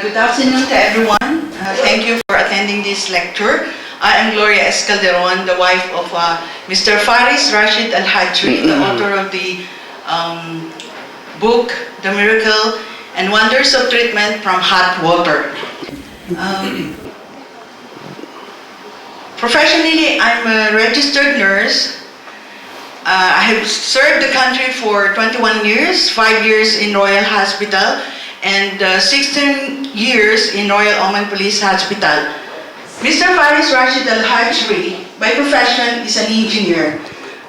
Good afternoon to everyone. Thank you for attending this lecture. I am Gloria S. Calderon, the wife of Mr. Faris Rashid AlHajri, the author of the book, The Miracle and Wonders of Treatment from Hot Water. Professionally, I'm a registered nurse. I have served the country for 21 years, 5 years in Royal Hospital, and 16 years in Royal Oman Police Hospital. Mr. Faris Rashid AlHajri, by profession, is an engineer,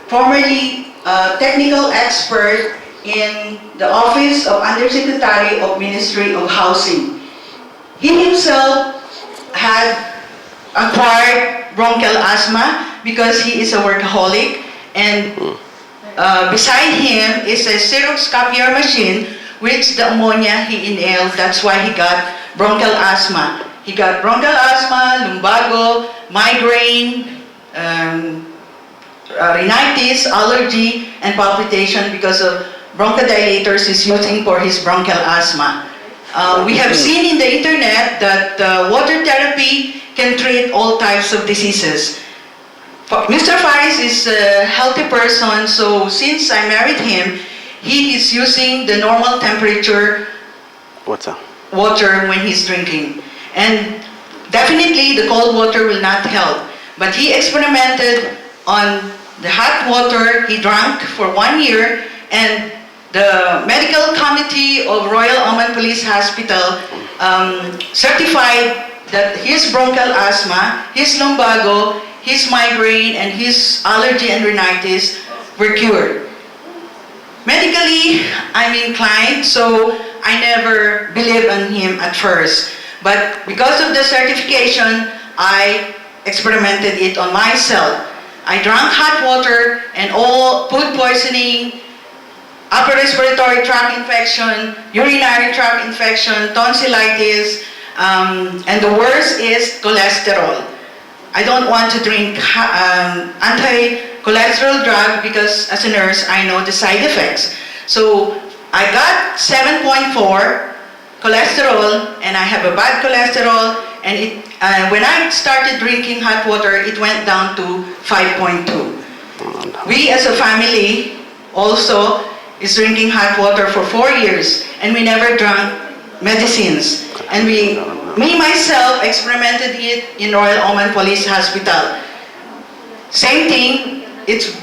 formerly a technical expert in the Office of Undersecretary of Ministry of Housing. He himself had acquired bronchial asthma because he is a workaholic, and beside him is a Xerox copier machine which the ammonia he inhaled. That's why he got bronchial asthma. He got bronchial asthma, lumbago, migraine, rhinitis, allergy, and palpitation because of bronchodilators he's using for his bronchial asthma. We have seen in the internet that water therapy can treat all types of diseases. Mr. Faris is a healthy person, so since I married him, he is using the normal temperature water when he's drinking. And definitely the cold water will not help. But he experimented on the hot water. He drank for 1 year, and the medical committee of Royal Oman Police Hospital certified that his bronchial asthma, his lumbago, his migraine, and his allergy and rhinitis were cured. Medically, I'm inclined, so I never believed on him at first. But because of the certification, I experimented it on myself. I drank hot water and all food poisoning, upper respiratory tract infection, urinary tract infection, tonsillitis, and the worst is cholesterol. I don't want to drink anti-cholesterol drug because as a nurse, I know the side effects. So I got 7.4 cholesterol and I have a bad cholesterol, and when I started drinking hot water, it went down to 5.2. We as a family also is drinking hot water for 4 years, and we never drank medicines. And me myself experimented it in Royal Oman Police Hospital. Same thing, it's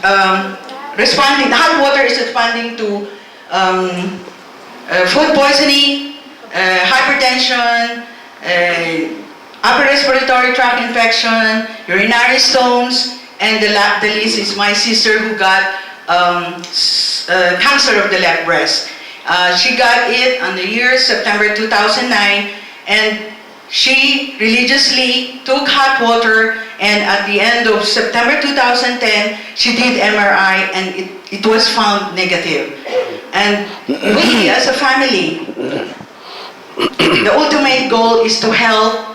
responding, the hot water is responding to food poisoning, hypertension, upper respiratory tract infection, urinary stones, and the least is my sister who got cancer of the left breast. She got it on the year September 2009, and she religiously took hot water, and at the end of September 2010, she did MRI, and it was found negative. And we as a family, the ultimate goal is to help,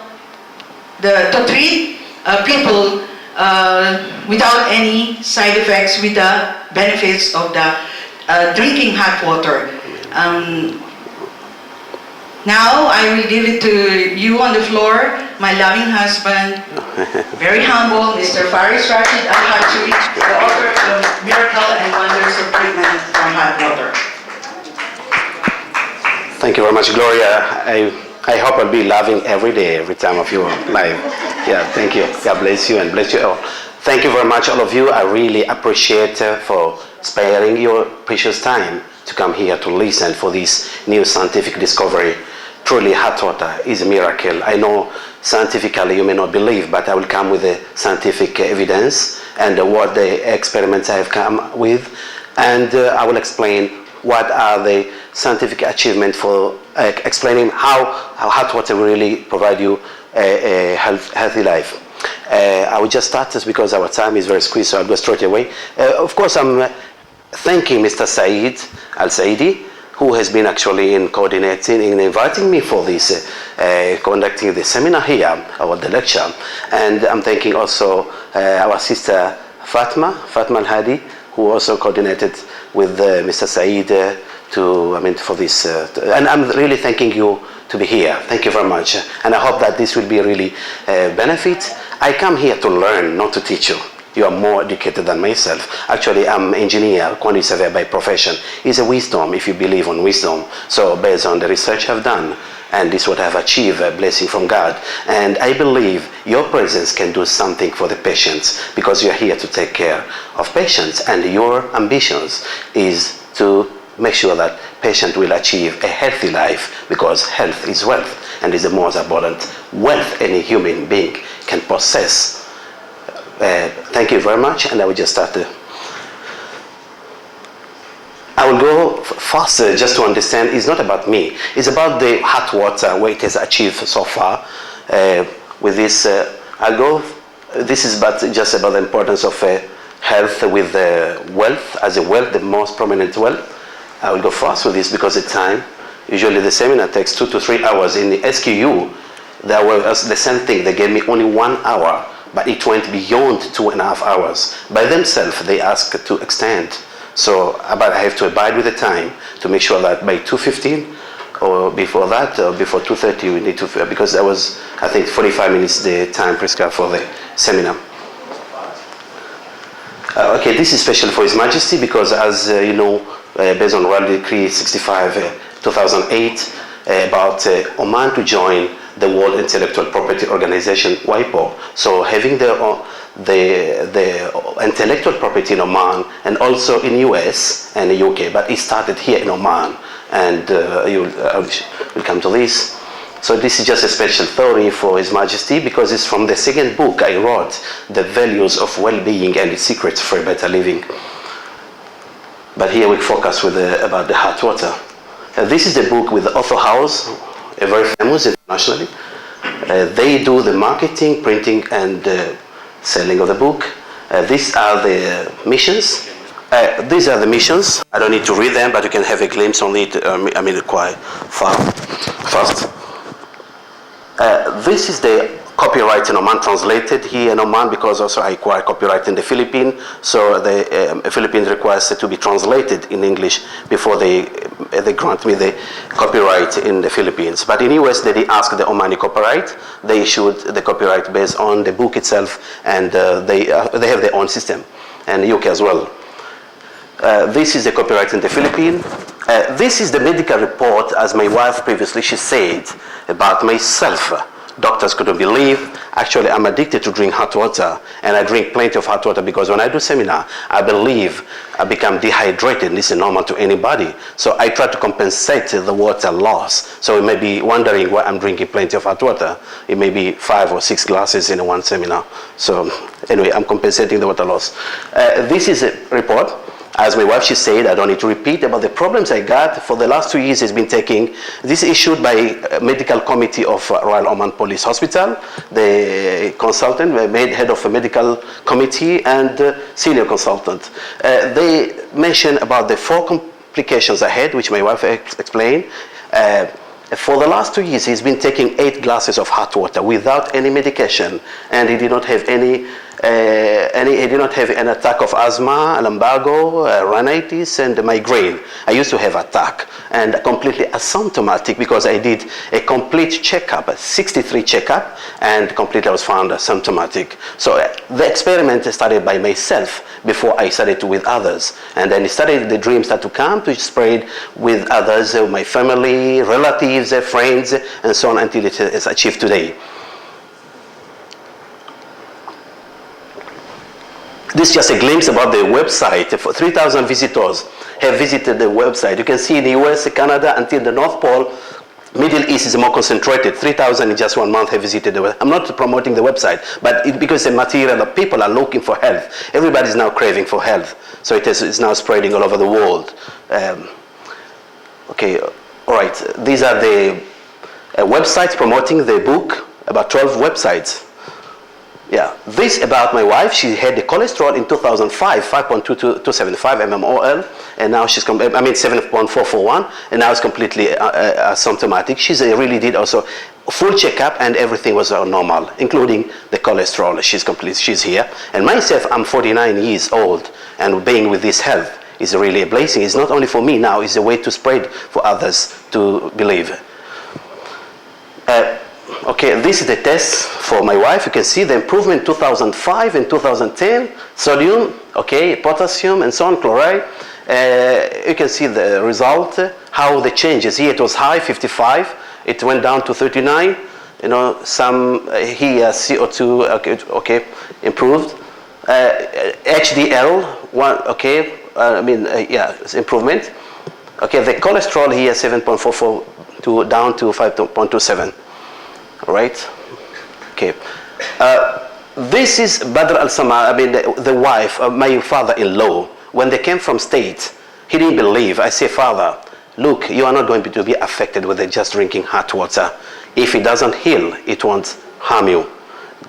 to treat people without any side effects with the benefits of the drinking hot water. Now I will give it to you on the floor, my loving husband, very humble, Mr. Faris Rashid AlHajri, the author of Miracle and Wonders of Treatment from Hot Water. Thank you very much, Gloria. I hope I'll be laughing every day, every time of your life. Yeah, thank you. God bless you and bless you all. Thank you very much, all of you. I really appreciate for sparing your precious time to come here to listen for this new scientific discovery. Truly, hot water is a miracle. I know scientifically you may not believe, but I will come with the scientific evidence and what the experiments I have come with, and I will explain what are the scientific achievements for explaining how hot water really provide you a healthy life. I will just start this because our time is very squeezed, so I'll go straight away. Of course, I'm thanking Mr. Saeed Al-Saidi, who has been actually in coordinating and inviting me for this, conducting the seminar here, or the lecture. And I'm thanking also our sister Fatma Al-Hadi, who also coordinated with Mr. Saeed for this. And I'm really thanking you to be here. Thank you very much. And I hope that this will be really benefit. I come here to learn, not to teach you. You are more educated than myself. Actually, I'm an engineer, quantity surveyor by profession. It's a wisdom if you believe on wisdom. So based on the research I've done, and this is what I've achieved, a blessing from God. And I believe your presence can do something for the patients because you're here to take care of patients. And your ambitions is to make sure that patient will achieve a healthy life, because health is wealth and is the most important wealth any human being can possess. Thank you very much, and I will just start. I will go faster just to understand. It's not about me. It's about the hot water, what it has achieved so far. With this, I'll go. This is just about the importance of health with wealth as a wealth, the most prominent wealth. I will go fast with this because of time. Usually the seminar takes 2 to 3 hours. In the SQU, there was the same thing. They gave me only 1 hour, but it went beyond 2.5 hours. By themselves, they asked to extend. So, but I have to abide with the time to make sure that by 2:15 or before that, or before 2:30, we need to, because that was, I think, 45 minutes the time prescribed for the seminar. Okay, this is special for His Majesty because, as you know, based on Royal Decree 65/2008 about Oman to join the World Intellectual Property Organization, WIPO. So having the intellectual property in Oman and also in US and the UK, but it started here in Oman, and we'll come to this. So this is just a special story for His Majesty because it's from the second book I wrote, The Values of Well-Being and the Secrets for a Better Living. But here we focus with about the hot water. This is the book with AuthorHouse, very famous internationally. They do the marketing, printing, and selling of the book. These are the missions. These are the missions. I don't need to read them, but you can have a glimpse on it. Quite fast. This is the copyright in Oman, translated here in Oman, because also I acquire copyright in the Philippines. So the Philippines requires it to be translated in English before they grant me the copyright in the Philippines. But in US, they ask the Omani copyright. They issued the copyright based on the book itself, and they have their own system, and UK as well. This is the copyright in the Philippines. This is the medical report, as my wife previously, she said about myself. Doctors couldn't believe. Actually, I'm addicted to drink hot water, and I drink plenty of hot water because when I do seminar, I believe I become dehydrated. This is normal to anybody. So I try to compensate the water loss. So you may be wondering why I'm drinking plenty of hot water. It may be 5 or 6 glasses in one seminar. So anyway, I'm compensating the water loss. This is a report. As my wife, she said, I don't need to repeat about the problems I got for the last 2 years. Has been taking this issued by a medical committee of Royal Oman Police Hospital, the consultant, head of a medical committee, and senior consultant. They mentioned about the 4 complications I had, which my wife explained. For the last 2 years, he's been taking 8 glasses of hot water without any medication, and he did not have any he did not have an attack of asthma, lumbago, rhinitis, and migraine. I used to have attack, and completely asymptomatic because I did a complete checkup, a 63 checkup, and completely I was found asymptomatic. So the experiment started by myself before I started with others, and then the dreams started to come to spread with others, my family, relatives, friends, and so on until it is achieved today. This is just a glimpse about the website. 3,000 visitors have visited the website. You can see in the US, Canada, until the North Pole, Middle East is more concentrated. 3,000 in just 1 month have visited the website. I'm not promoting the website, but because the material that people are looking for health. Everybody's now craving for health. So it's now spreading all over the world. Okay, all right. These are the websites promoting the book, about 12 websites. Yeah, this about my wife. She had the cholesterol in 2005, 5.275 mmol, and now she's 7.441, and now it's completely asymptomatic. She really did also full checkup, and everything was normal, including the cholesterol. She's here, and myself, I'm 49 years old, and being with this health is really a blessing. It's not only for me now; it's a way to spread for others to believe. Okay, this is the test for my wife. You can see the improvement in 2005 and 2010. Sodium, okay, potassium, and so on, chloride. You can see the result, how the changes. Here it was high, 55. It went down to 39. You know, some here CO2, okay, improved. HDL, okay, it's improvement. Okay, the cholesterol here, 7.44 down to 5.27. Right? Okay. This is Badr al-Sama, the wife of my father-in-law. When they came from state, he didn't believe. I say, Father, look, you are not going to be affected with just drinking hot water. If it doesn't heal, it won't harm you.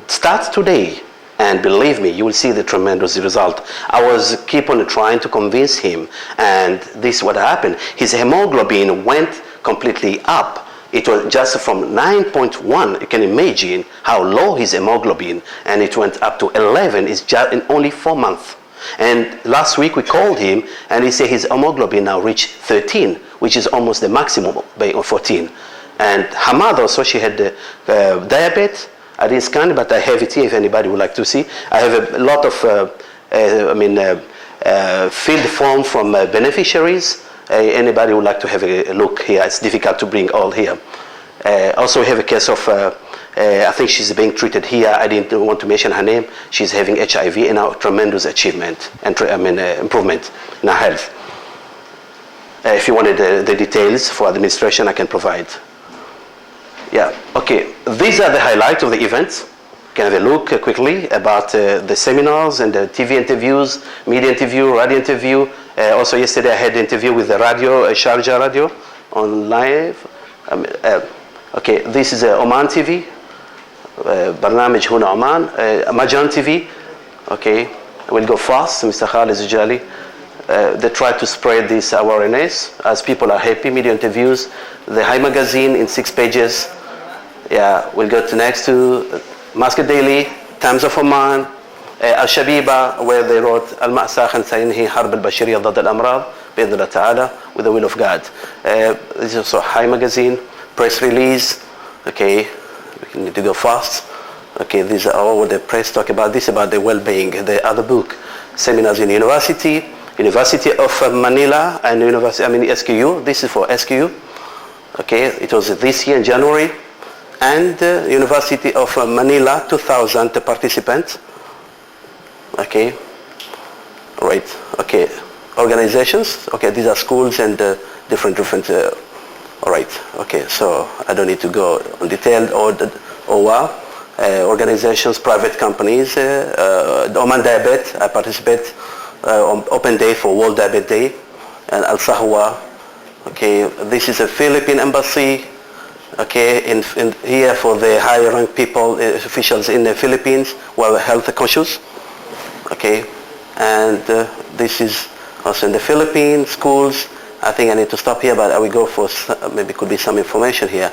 Start today, and believe me, you will see the tremendous result. I was keep on trying to convince him, and this is what happened. His hemoglobin went completely up. It was just from 9.1, you can imagine how low his hemoglobin, and it went up to 11, it's just in only 4 months. And last week we called him, and he said his hemoglobin now reached 13, which is almost the maximum of 14. And her mother also, she had diabetes. I didn't scan, but I have it here if anybody would like to see. I have a lot of filled form from beneficiaries. Anybody would like to have a look here? It's difficult to bring all here. Also, we have a case of, I think she's being treated here. I didn't want to mention her name. She's having HIV, and now tremendous achievement and improvement in her health. If you wanted the details for administration, I can provide. Yeah, okay. These are the highlights of the events. You can have a look quickly about the seminars and the TV interviews, media interview, radio interview. Also yesterday I had an interview with the radio, Sharjah radio. on live. Okay, this is Oman TV. برنامج هنا عمان. Majan TV. Okay, we'll go fast. Mr. Khalid Zijali. They try to spread this awareness as people are happy. Media interviews. The High Magazine in 6 pages. Yeah, we'll go to next to Muscat Daily, Times of Oman, Al-Shabiba, where they wrote Al-Ma'sa khan sayinhi harb al-bashariya ضد الأمراض بإذن الله تعالى, with the will of God. This is also High Magazine, press release. Okay, we need to go fast. Okay, these are all what the press talk about. This about the well-being. The other book, seminars in University of Manila and SQU. This is for SQU. Okay, it was this year in January. And University of Manila, 2,000 participants. Okay, right. Okay, organizations. Okay, these are schools and different. All right. Okay, so I don't need to go on detail organizations, private companies. Oman Diabetes, I participate on Open Day for World Diabetes Day, and Al Sahwa. Okay, this is a Philippine embassy. Okay, in here for the higher ranked people, officials in the Philippines who are health conscious. Okay, and this is also in the Philippines, schools. I think I need to stop here, but I will go for maybe could be some information here.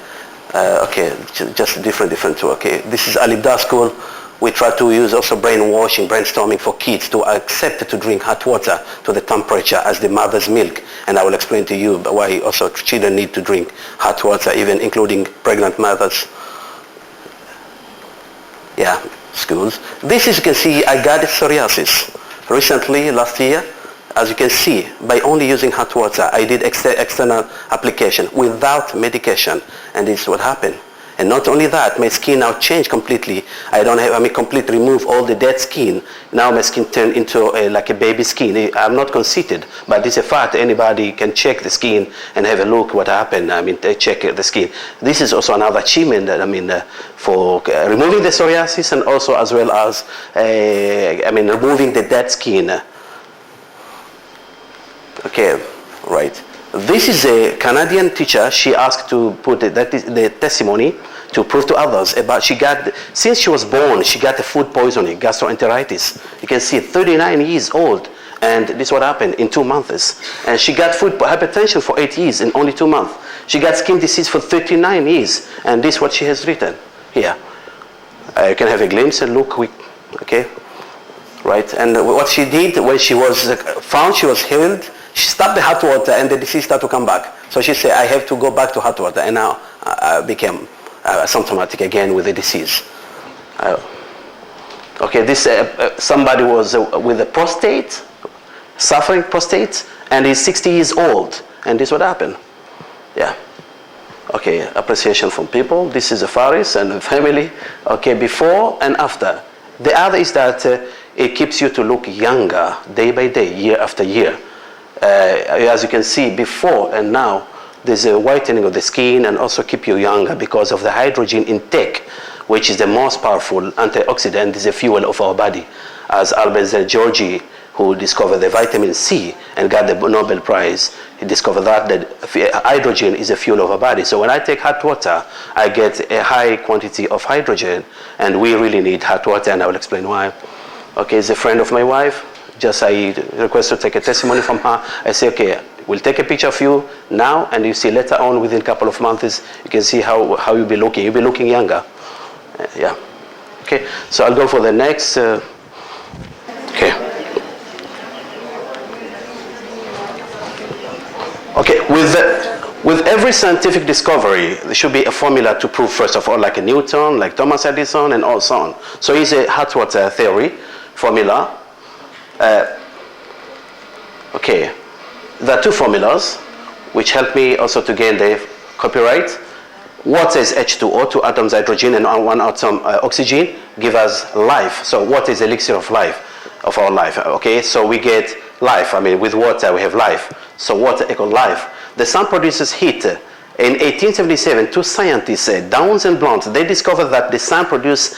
Okay, just different. Okay, this is Al-Ibda school. We try to use also brainwashing, brainstorming for kids to accept to drink hot water to the temperature as the mother's milk. And I will explain to you why also children need to drink hot water, even including pregnant mothers. Yeah, schools. This is, you can see, I got psoriasis recently, last year. As you can see, by only using hot water, I did external application without medication. And this is what happened. And not only that, my skin now changed completely. Completely remove all the dead skin. Now my skin turned into like a baby skin. I'm not conceited, but this is a fact. Anybody can check the skin and have a look what happened. They check the skin. This is also another achievement, for removing the psoriasis and also as well as, removing the dead skin. Okay, right. This is a Canadian teacher. She asked to put the testimony to prove to others about since she was born, she got the food poisoning, gastroenteritis. You can see 39 years old, and this is what happened in 2 months. And she got food hypertension for 8 years in only 2 months. She got skin disease for 39 years, and this is what she has written here. You can have a glimpse and look quick, okay? Right, and what she did when she was found she was healed, she stopped the hot water and the disease started to come back. So she said, I have to go back to hot water, and now I became symptomatic again with the disease. Okay, this somebody was with a prostate, suffering prostate, and he's 60 years old, and this is what happened. Yeah. Okay, appreciation from people. This is a Faris and a family. Okay, before and after. The other is that it keeps you to look younger day by day, year after year. As you can see, before and now, there's a whitening of the skin and also keep you younger because of the hydrogen intake, which is the most powerful antioxidant, is a fuel of our body. As Albert Georgi, who discovered the vitamin C and got the Nobel Prize, he discovered that hydrogen is a fuel of our body. So when I take hot water, I get a high quantity of hydrogen, and we really need hot water, and I will explain why. Okay, he's a friend of my wife. Just I request to take a testimony from her. I say, okay, we'll take a picture of you now, and you see later on, within a couple of months, you can see how you'll be looking. You'll be looking younger. Yeah. Okay, so I'll go for the next. Okay. Okay, with every scientific discovery, there should be a formula to prove, first of all, like a Newton, like Thomas Edison, and all so on. So it's a hot water theory formula. Okay, there are 2 formulas which help me also to gain the copyright. Water is H2O, 2 atoms hydrogen and 1 atom oxygen, give us life. So water is elixir of life, of our life. Okay, so we get life. With water we have life. So water equals life. The sun produces heat. In 1877, 2 scientists, Downs and Blount, they discovered that the sun produces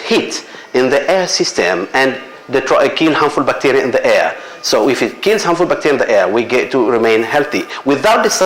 heat in the air system, and they kill harmful bacteria in the air. So if it kills harmful bacteria in the air, we get to remain healthy. Without the